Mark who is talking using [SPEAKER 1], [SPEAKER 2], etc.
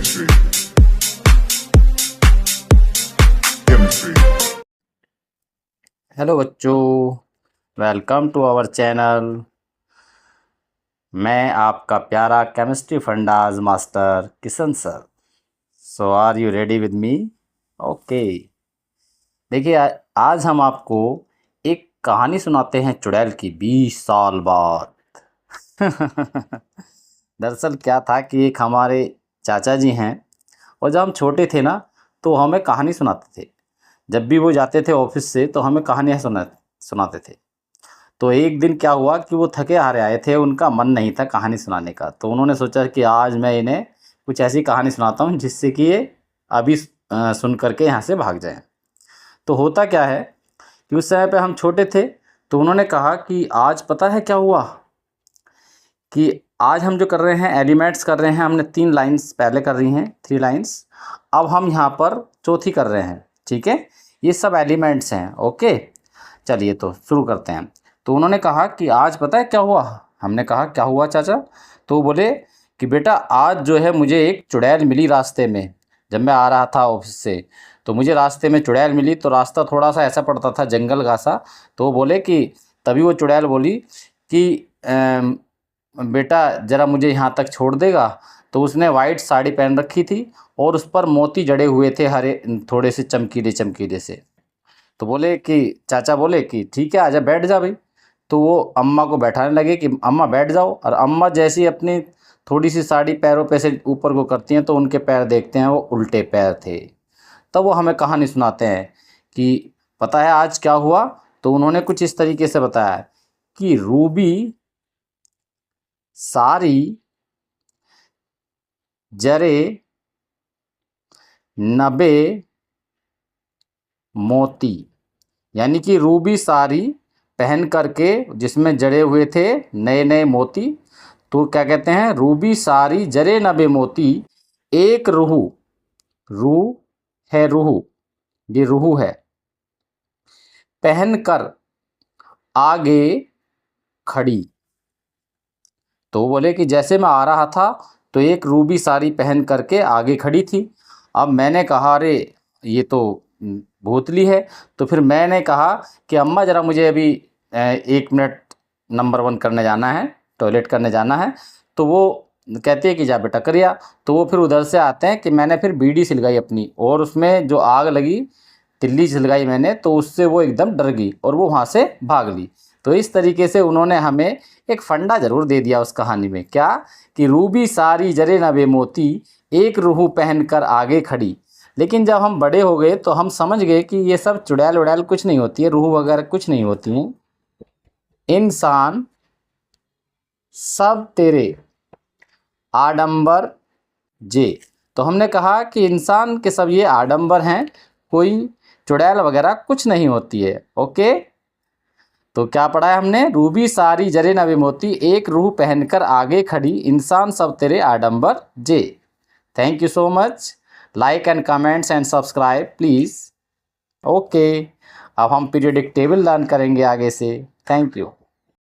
[SPEAKER 1] Chemistry. Chemistry.
[SPEAKER 2] Hello बच्चों, welcome to our channel. मैं आपका प्यारा chemistry fundas master Kishan sir. So are you ready with me? Okay. देखिए, आज हम आपको एक कहानी सुनाते हैं चुड़ैल की 20 साल बाद। दरअसल क्या था कि एक हमारे चाचा जी हैं, और जब हम छोटे थे ना तो हमें कहानी सुनाते थे। जब भी वो जाते थे ऑफिस से तो हमें कहानियाँ सुनाते थे। तो एक दिन क्या हुआ कि वो थके हारे आए थे, उनका मन नहीं था कहानी सुनाने का। तो उन्होंने सोचा कि आज मैं इन्हें कुछ ऐसी कहानी सुनाता हूँ जिससे कि ये अभी सुन करके यहाँ से भाग जाएं। तो होता क्या है कि उस समय पे हम छोटे थे, तो उन्होंने कहा कि आज पता है क्या हुआ कि आज हम जो कर रहे हैं एलिमेंट्स कर रहे हैं। हमने 3 लाइंस पहले कर रही हैं, 3 लाइंस। अब हम यहाँ पर चौथी कर रहे हैं, ठीक है। ये सब एलिमेंट्स हैं, ओके। चलिए तो शुरू करते हैं। तो उन्होंने कहा कि आज पता है क्या हुआ। हमने कहा क्या हुआ चाचा? तो बोले कि बेटा आज जो है मुझे एक चुड़ैल मिली रास्ते में। जब मैं आ रहा था ऑफिस से तो मुझे रास्ते में चुड़ैल मिली। तो रास्ता थोड़ा सा ऐसा पड़ता था जंगल का सा। तो वो बोले कि तभी वो चुड़ैल बोली कि बेटा ज़रा मुझे यहाँ तक छोड़ देगा। तो उसने वाइट साड़ी पहन रखी थी और उस पर मोती जड़े हुए थे, हरे थोड़े से चमकीले चमकीले से। तो बोले कि चाचा बोले कि ठीक है आजा बैठ जा भाई। तो वो अम्मा को बैठाने लगे कि अम्मा बैठ जाओ। और अम्मा जैसी अपनी थोड़ी सी साड़ी पैरों पे से ऊपर को करती हैं तो उनके पैर देखते हैं वो उल्टे पैर थे। तब वो हमें कहानी सुनाते हैं कि पता है आज क्या हुआ। तो उन्होंने कुछ इस तरीके से बताया कि रूबी सारी जरे नबे मोती, यानी कि रूबी साड़ी पहन करके जिसमें जड़े हुए थे नए नए मोती। तो क्या कहते हैं, रूबी साड़ी जरे नबे मोती एक रूह, रू है रूह, ये रूह है, पहनकर आगे खड़ी। तो बोले कि जैसे मैं आ रहा था तो एक रूबी साड़ी पहन करके आगे खड़ी थी। अब मैंने कहा अरे ये तो भूतली है। तो फिर मैंने कहा कि अम्मा ज़रा मुझे अभी 1 मिनट नंबर 1 करने जाना है, टॉयलेट करने जाना है। तो वो कहती है कि जा बेटा करिया। तो वो फिर उधर से आते हैं कि मैंने फिर बीड़ी सिलगाई अपनी, और उसमें जो आग लगी तिल्ली सिलगाई मैंने, तो उससे वो एकदम डर गई और वो वहाँ से भाग ली। तो इस तरीके से उन्होंने हमें एक फंडा ज़रूर दे दिया उस कहानी में, क्या कि रूबी सारी जरे नबे मोती एक रूह पहनकर आगे खड़ी। लेकिन जब हम बड़े हो गए तो हम समझ गए कि ये सब चुड़ैल उड़ैल कुछ नहीं होती है, रूह वगैरह कुछ नहीं होती हैं। इंसान सब तेरे आडंबर जे। तो हमने कहा कि इंसान के सब ये आडंबर हैं, कोई चुड़ैल वगैरह कुछ नहीं होती है, ओके। तो क्या पढ़ा है हमने, रूबी सारी जरे नबे मोती एक रूह पहनकर आगे खड़ी, इंसान सब तेरे आडंबर जे। Thank you so much. Like and comments and subscribe please, okay. अब हम पीरियडिक टेबल लर्न करेंगे आगे से। Thank you.